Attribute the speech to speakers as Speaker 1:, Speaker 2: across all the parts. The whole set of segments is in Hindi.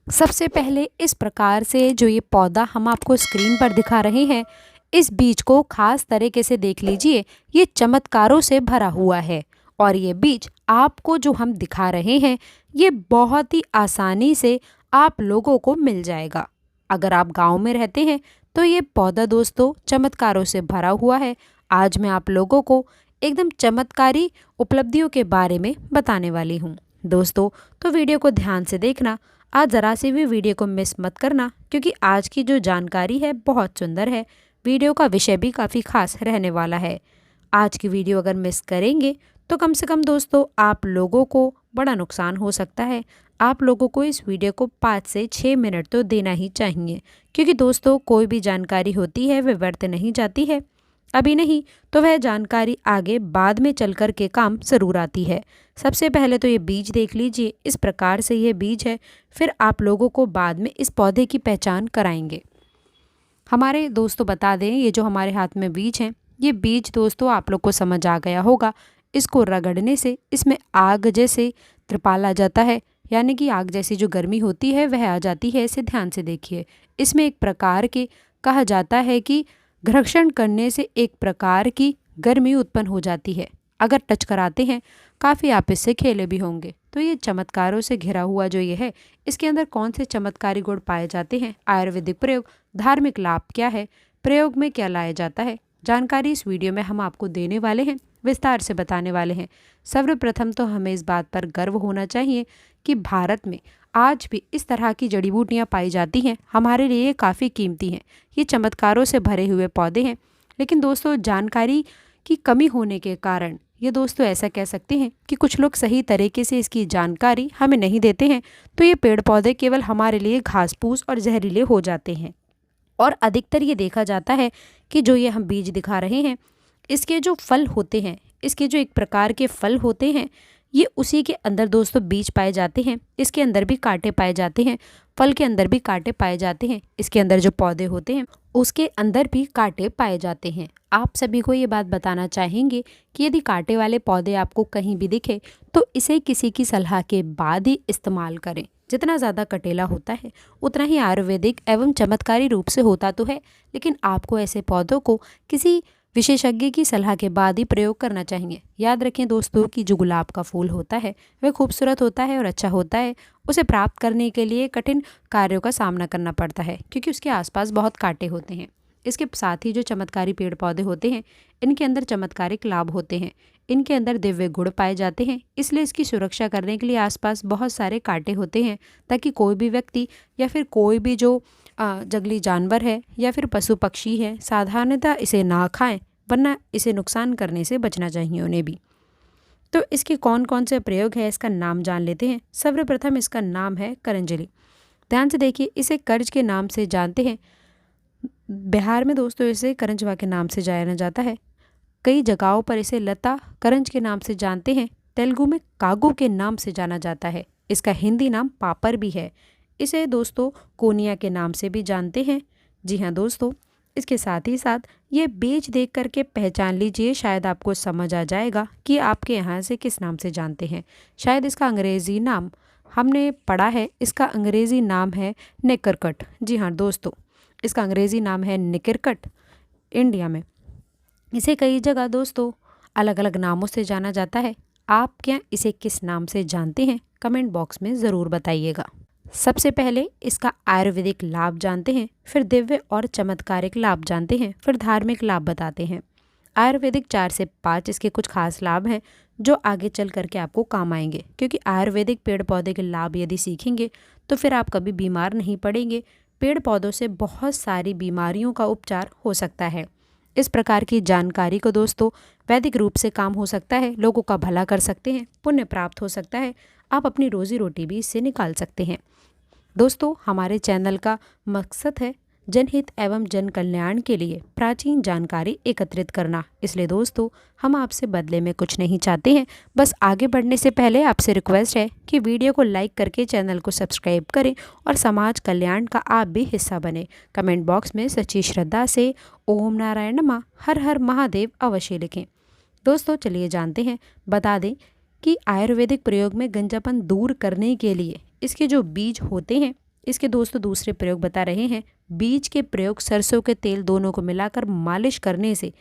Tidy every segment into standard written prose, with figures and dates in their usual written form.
Speaker 1: सबसे पहले इस प्रकार से जो ये पौधा हम आपको स्क्रीन पर दिखा रहे हैं, इस बीज को खास तरीके से देख लीजिए। ये चमत्कारों से भरा हुआ है और ये बीज आपको जो हम दिखा रहे हैं, ये बहुत ही आसानी से आप लोगों को मिल जाएगा। अगर आप गांव में रहते हैं तो ये पौधा दोस्तों चमत्कारों से भरा हुआ है। आज मैं आप लोगों को एकदम चमत्कारी उपलब्धियों के बारे में बताने वाली हूँ दोस्तों। तो वीडियो को ध्यान से देखना, आज ज़रा सी भी वीडियो को मिस मत करना, क्योंकि आज की जो जानकारी है बहुत सुंदर है। वीडियो का विषय भी काफ़ी खास रहने वाला है। आज की वीडियो अगर मिस करेंगे तो कम से कम दोस्तों आप लोगों को बड़ा नुकसान हो सकता है। आप लोगों को इस वीडियो को 5 से 6 मिनट तो देना ही चाहिए, क्योंकि दोस्तों कोई भी जानकारी होती है वह व्यर्थ नहीं जाती है। अभी नहीं तो वह जानकारी आगे बाद में चल कर के काम ज़रूर आती है। सबसे पहले तो ये बीज देख लीजिए, इस प्रकार से ये बीज है। फिर आप लोगों को बाद में इस पौधे की पहचान कराएंगे। हमारे दोस्तों बता दें, ये जो हमारे हाथ में बीज हैं, ये बीज दोस्तों आप लोग को समझ आ गया होगा। इसको रगड़ने से इसमें आग जैसे त्रिपाल आ जाता है, यानी कि आग जैसी जो गर्मी होती है वह आ जाती है। इसे ध्यान से देखिए। इसमें एक प्रकार के कहा जाता है कि घर्षण करने से एक प्रकार की गर्मी उत्पन्न हो जाती है। अगर टच कराते हैं, काफ़ी आप इससे खेले भी होंगे। तो ये चमत्कारों से घिरा हुआ जो ये है, इसके अंदर कौन से चमत्कारी गुण पाए जाते हैं, आयुर्वेदिक प्रयोग, धार्मिक लाभ क्या है, प्रयोग में क्या लाया जाता है, जानकारी इस वीडियो में हम आपको देने वाले हैं, विस्तार से बताने वाले हैं। सर्वप्रथम तो हमें इस बात पर गर्व होना चाहिए कि भारत में आज भी इस तरह की जड़ी बूटियाँ पाई जाती हैं। हमारे लिए ये काफ़ी कीमती हैं। ये चमत्कारों से भरे हुए पौधे हैं, लेकिन दोस्तों जानकारी की कमी होने के कारण ये दोस्तों ऐसा कह सकते हैं कि कुछ लोग सही तरीके से इसकी जानकारी हमें नहीं देते हैं। तो ये पेड़ पौधे केवल हमारे लिए घास फूस और जहरीले हो जाते हैं। और अधिकतर ये देखा जाता है कि जो ये हम बीज दिखा रहे हैं, इसके जो फल होते हैं, इसके जो एक प्रकार के फल होते हैं, ये उसी के अंदर दोस्तों बीज पाए जाते हैं। इसके अंदर भी कांटे पाए जाते हैं, फल के अंदर भी कांटे पाए जाते हैं। इसके अंदर जो पौधे होते हैं उसके अंदर भी कांटे पाए जाते हैं। आप सभी को ये बात बताना चाहेंगे कि यदि कांटे वाले पौधे आपको कहीं भी दिखे तो इसे किसी की सलाह के बाद ही इस्तेमाल करें। जितना ज़्यादा कटेला होता है उतना ही आयुर्वेदिक एवं चमत्कारी रूप से होता तो है, लेकिन आपको ऐसे पौधों को किसी विशेषज्ञ की सलाह के बाद ही प्रयोग करना चाहिए। याद रखें दोस्तों कि जो गुलाब का फूल होता है वह खूबसूरत होता है और अच्छा होता है। उसे प्राप्त करने के लिए कठिन कार्यों का सामना करना पड़ता है, क्योंकि उसके आसपास बहुत कांटे होते हैं। इसके साथ ही जो चमत्कारी पेड़ पौधे होते हैं, इनके अंदर चमत्कारिक लाभ होते हैं। इनके अंदर दिव्य गुण पाए जाते हैं, इसलिए इसकी सुरक्षा करने के लिए आसपास बहुत सारे कांटे होते हैं, ताकि कोई भी व्यक्ति या फिर कोई भी जो जंगली जानवर है या फिर पशु पक्षी है, साधारणतः इसे ना खाएं, वरना इसे नुकसान करने से बचना चाहिए उन्हें भी। तो इसके कौन कौन से प्रयोग है, इसका नाम जान लेते हैं। सर्वप्रथम इसका नाम है करंजली। ध्यान से देखिए, इसे कर्ज के नाम से जानते हैं। बिहार में दोस्तों इसे करंजवा के नाम से जाना जाता है। कई जगहों पर इसे लता करंज के नाम से जानते हैं। तेलुगु में कागू के नाम से जाना जाता है। इसका हिंदी नाम पापर भी है। इसे दोस्तों कोनिया के नाम से भी जानते हैं। जी हाँ दोस्तों, इसके साथ ही साथ ये बीज देख करके पहचान लीजिए, शायद आपको समझ आ जाएगा कि आपके यहाँ से किस नाम से जानते हैं। शायद इसका अंग्रेज़ी नाम हमने पढ़ा है, इसका अंग्रेज़ी नाम है निकरकट। जी हाँ दोस्तों, इसका अंग्रेज़ी नाम है निकरकट। इंडिया में इसे कई जगह दोस्तों अलग अलग नामों से जाना जाता है। आप क्या इसे किस नाम से जानते हैं, कमेंट बॉक्स में ज़रूर बताइएगा। सबसे पहले इसका आयुर्वेदिक लाभ जानते हैं, फिर दिव्य और चमत्कारिक लाभ जानते हैं, फिर धार्मिक लाभ बताते हैं। आयुर्वेदिक 4 से 5 इसके कुछ खास लाभ हैं जो आगे चल करके आपको काम आएंगे, क्योंकि आयुर्वेदिक पेड़ पौधे के लाभ यदि सीखेंगे तो फिर आप कभी बीमार नहीं पड़ेंगे। पेड़ पौधों से बहुत सारी बीमारियों का उपचार हो सकता है। इस प्रकार की जानकारी को दोस्तों वैदिक रूप से काम हो सकता है, लोगों का भला कर सकते हैं, पुण्य प्राप्त हो सकता है, आप अपनी रोजी रोटी भी इससे निकाल सकते हैं। दोस्तों हमारे चैनल का मकसद है जनहित एवं जन कल्याण के लिए प्राचीन जानकारी एकत्रित करना, इसलिए दोस्तों हम आपसे बदले में कुछ नहीं चाहते हैं। बस आगे बढ़ने से पहले आपसे रिक्वेस्ट है कि वीडियो को लाइक करके चैनल को सब्सक्राइब करें और समाज कल्याण का आप भी हिस्सा बने। कमेंट बॉक्स में सच्ची श्रद्धा से ओम नारायण नमः, हर हर महादेव अवश्य लिखें। दोस्तों चलिए जानते हैं। बता दें कि आयुर्वेदिक प्रयोग में गंजापन दूर करने के लिए इसके जो बीज होते हैं इसके दोस्तों दूसरे प्रयोग बता रहे हैं। बीज के प्रयोग सरसों के तेल दोनों को मिलाकर मालिश करने से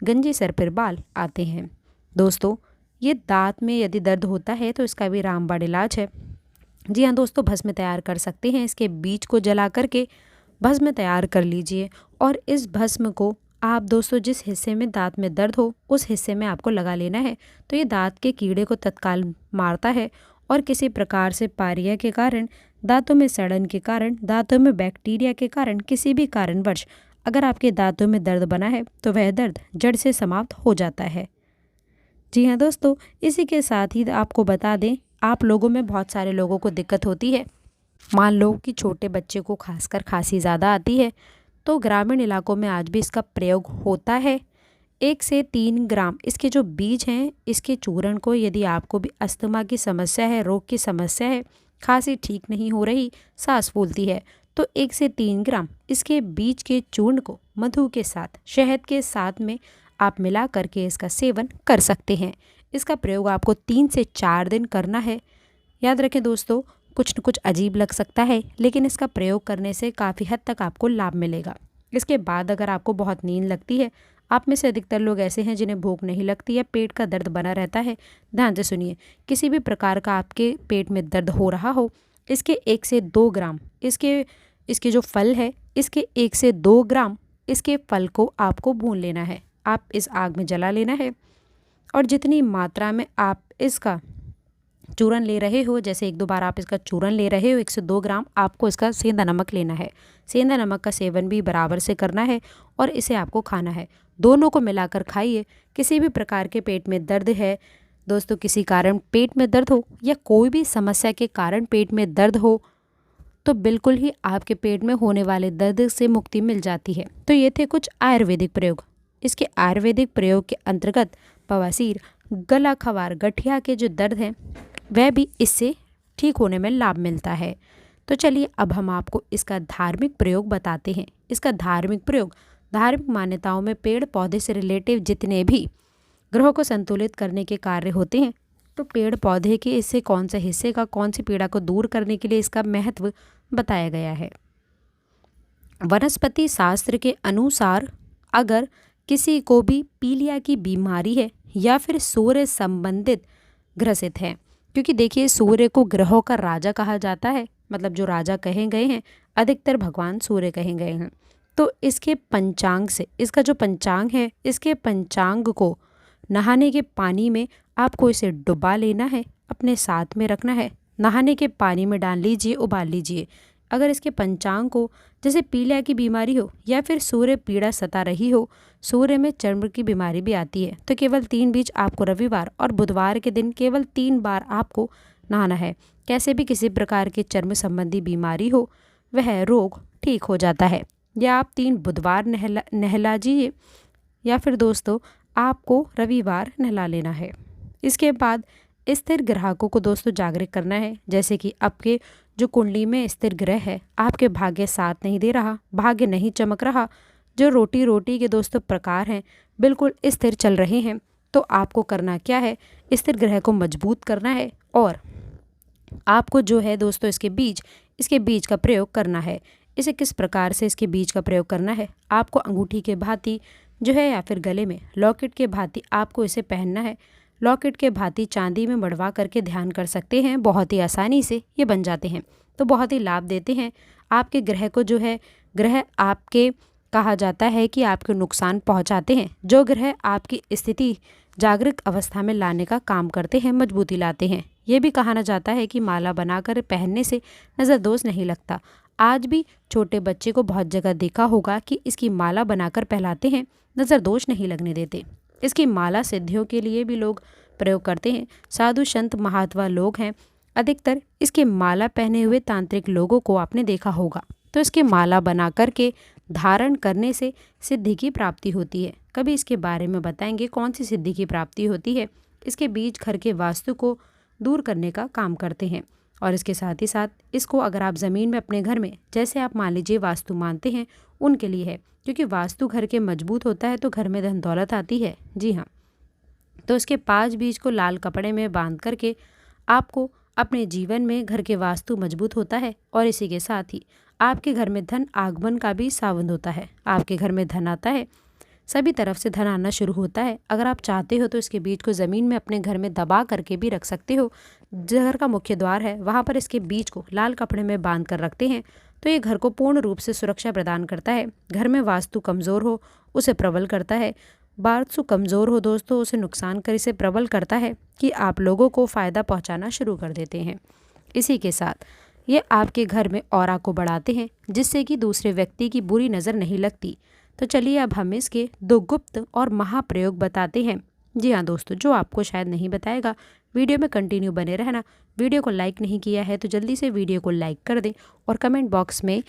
Speaker 1: गंजे सर पर बाल आते हैं। दोस्तों ये दांत में यदि दर्द होता है तो इसका भी रामबाण इलाज है। जी हाँ दोस्तों, भस्म तैयार कर सकते हैं। इसके बीज को जला करके भस्म तैयार कर लीजिए और इस भस्म को आप दोस्तों जिस हिस्से में दांत में दर्द हो उस हिस्से में आपको लगा लेना है। तो ये दांत के कीड़े को तत्काल मारता है और किसी प्रकार से पायरिया के कारण, दांतों में सड़न के कारण, दांतों में बैक्टीरिया के कारण, किसी भी कारणवश अगर आपके दांतों में दर्द बना है तो वह दर्द जड़ से समाप्त हो जाता है। जी हाँ दोस्तों, इसी के साथ ही आपको बता दें, आप लोगों में बहुत सारे लोगों को दिक्कत होती है। मान लो कि छोटे बच्चे को खासकर खांसी ज़्यादा आती है तो ग्रामीण इलाकों में आज भी इसका प्रयोग होता है। 1 से 3 ग्राम इसके जो बीज हैं, इसके चूर्ण को यदि आपको भी अस्थमा की समस्या है, रोग की समस्या है, खांसी ठीक नहीं हो रही, सांस फूलती है, तो 1 से 3 ग्राम इसके बीज के चूर्ण को मधु के साथ, शहद के साथ में आप मिला करके इसका सेवन कर सकते हैं। इसका प्रयोग आपको 3 से 4 दिन करना है। याद रखें दोस्तों, कुछ न कुछ अजीब लग सकता है लेकिन इसका प्रयोग करने से काफ़ी हद तक आपको लाभ मिलेगा। इसके बाद अगर आपको बहुत नींद लगती है, आप में से अधिकतर लोग ऐसे हैं जिन्हें भूख नहीं लगती या पेट का दर्द बना रहता है, ध्यान से सुनिए, किसी भी प्रकार का आपके पेट में दर्द हो रहा हो, इसके 1 से 2 ग्राम इसके जो फल है, इसके 1 से 2 ग्राम इसके फल को आपको भून लेना है। आप इस आग में जला लेना है और जितनी मात्रा में आप इसका चूरन ले रहे हो, जैसे 1-2 बार आप इसका चूरन ले रहे हो, 1 से 2 ग्राम आपको इसका सेंधा नमक लेना है। सेंधा नमक का सेवन भी बराबर से करना है और इसे आपको खाना है। दोनों को मिलाकर खाइए। किसी भी प्रकार के पेट में दर्द है दोस्तों, किसी कारण पेट में दर्द हो या कोई भी समस्या के कारण पेट में दर्द हो, तो बिल्कुल ही आपके पेट में होने वाले दर्द से मुक्ति मिल जाती है। तो ये थे कुछ आयुर्वेदिक प्रयोग। इसके आयुर्वेदिक प्रयोग के अंतर्गत बवासीर, गला खवार, गठिया के जो दर्द हैं वह भी इससे ठीक होने में लाभ मिलता है। तो चलिए अब हम आपको इसका धार्मिक प्रयोग बताते हैं। इसका धार्मिक प्रयोग धार्मिक मान्यताओं में पेड़ पौधे से रिलेटिव जितने भी ग्रहों को संतुलित करने के कार्य होते हैं, तो पेड़ पौधे के इससे कौन से हिस्से का, कौन सी पीड़ा को दूर करने के लिए इसका महत्व बताया गया है। वनस्पति शास्त्र के अनुसार अगर किसी को भी पीलिया की बीमारी है या फिर सूर्य संबंधित ग्रसित है, क्योंकि देखिए सूर्य को ग्रहों का राजा कहा जाता है, मतलब जो राजा कहे गए हैं अधिकतर भगवान सूर्य कहे गए हैं। तो इसके पंचांग से, इसका जो पंचांग है, इसके पंचांग को नहाने के पानी में आपको इसे डुबा लेना है, अपने साथ में रखना है, नहाने के पानी में डाल लीजिए, उबाल लीजिए। अगर इसके पंचांग को जैसे पीलिया की बीमारी हो या फिर सूर्य पीड़ा सता रही हो, सूर्य में चर्म की बीमारी भी आती है, तो केवल 3 बीज आपको रविवार और बुधवार के दिन केवल 3 बार आपको नहाना है। कैसे भी किसी प्रकार की चर्म संबंधी बीमारी हो वह रोग ठीक हो जाता है। या आप 3 बुधवार नहला जाइए या फिर दोस्तों आपको रविवार नहला लेना है। इसके बाद स्थिर ग्राहकों को दोस्तों जागृत करना है, जैसे कि आपके जो कुंडली में स्थिर ग्रह है आपके भाग्य साथ नहीं दे रहा, भाग्य नहीं चमक रहा, जो रोटी के दोस्तों प्रकार हैं बिल्कुल स्थिर चल रहे हैं, तो आपको करना क्या है, स्थिर ग्रह को मजबूत करना है और आपको जो है दोस्तों इसके बीज का प्रयोग करना है। इसे किस प्रकार से इसके बीज का प्रयोग करना है, आपको अंगूठी के भांति जो है या फिर गले में लॉकेट के भांति आपको इसे पहनना है। लॉकेट के भांति चांदी में मड़वा करके ध्यान कर सकते हैं, बहुत ही आसानी से ये बन जाते हैं, तो बहुत ही लाभ देते हैं। आपके ग्रह को जो है, ग्रह आपके कहा जाता है कि आपको नुकसान पहुंचाते हैं, जो ग्रह आपकी स्थिति जागृत अवस्था में लाने का काम करते हैं, मजबूती लाते हैं। ये भी कहा जाता है कि माला बनाकर पहनने से नज़र दोष नहीं लगता। आज भी छोटे बच्चे को बहुत जगह देखा होगा कि इसकी माला बनाकर पहनाते हैं, नज़र दोष नहीं लगने देते। इसकी माला सिद्धियों के लिए भी लोग प्रयोग करते हैं। साधु संत महात्मा लोग हैं, अधिकतर इसके माला पहने हुए तांत्रिक लोगों को आपने देखा होगा, तो इसके माला बना करके धारण करने से सिद्धि की प्राप्ति होती है। कभी इसके बारे में बताएंगे कौन सी सिद्धि की प्राप्ति होती है। इसके बीज घर के वास्तु को दूर करने का काम करते हैं और इसके साथ ही साथ इसको अगर आप ज़मीन में अपने घर में, जैसे आप मान लीजिए वास्तु मानते हैं, उनके लिए है, क्योंकि वास्तु घर के मजबूत होता है तो घर में धन दौलत आती है। जी हाँ, तो इसके 5 बीज को लाल कपड़े में बांध करके आपको अपने जीवन में घर के वास्तु मजबूत होता है और इसी के साथ ही आपके घर में धन आगमन का भी सावंद होता है। आपके घर में धन आता है, सभी तरफ से धन आना शुरू होता है। अगर आप चाहते हो तो इसके बीज को ज़मीन में अपने घर में दबा करके भी रख सकते हो। घर का मुख्य द्वार है, वहाँ पर इसके बीज को लाल कपड़े में बांध कर रखते हैं तो ये घर को पूर्ण रूप से सुरक्षा प्रदान करता है। घर में वास्तु कमज़ोर हो उसे प्रबल करता है। वास्तु कमज़ोर हो दोस्तों, उसे नुकसान कर इसे प्रबल करता है कि आप लोगों को फ़ायदा पहुंचाना शुरू कर देते हैं। इसी के साथ ये आपके घर में ऑरा को बढ़ाते हैं, जिससे कि दूसरे व्यक्ति की बुरी नज़र नहीं लगती। तो चलिए अब हम इसके 2 गुप्त और महाप्रयोग बताते हैं। जी हाँ दोस्तों, जो आपको शायद नहीं बताएगा, वीडियो में कंटिन्यू बने रहना। वीडियो को लाइक नहीं किया है तो जल्दी से वीडियो को लाइक कर दें और कमेंट बॉक्स में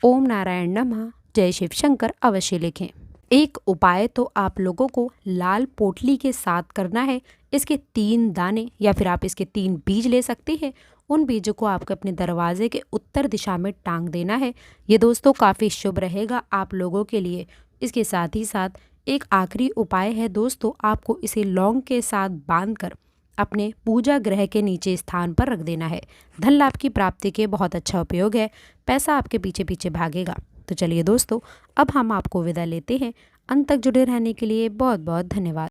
Speaker 1: ओम नारायण नमः जय शिव शंकर अवश्य लिखें। एक उपाय तो आप लोगों को लाल पोटली के साथ करना है। इसके 3 दाने या फिर आप इसके 3 बीज ले सकते हैं। उन बीजों को आपको अपने दरवाजे के उत्तर दिशा में टांग देना है। ये दोस्तों काफ़ी शुभ रहेगा आप लोगों के लिए। इसके साथ ही साथ एक आखिरी उपाय है दोस्तों, आपको इसे लौंग के साथ बांधकर अपने पूजा ग्रह के नीचे स्थान पर रख देना है। धन लाभ की प्राप्ति के बहुत अच्छा उपयोग है, पैसा आपके पीछे पीछे भागेगा। तो चलिए दोस्तों, अब हम आपको विदा लेते हैं। अंत तक जुड़े रहने के लिए बहुत बहुत धन्यवाद।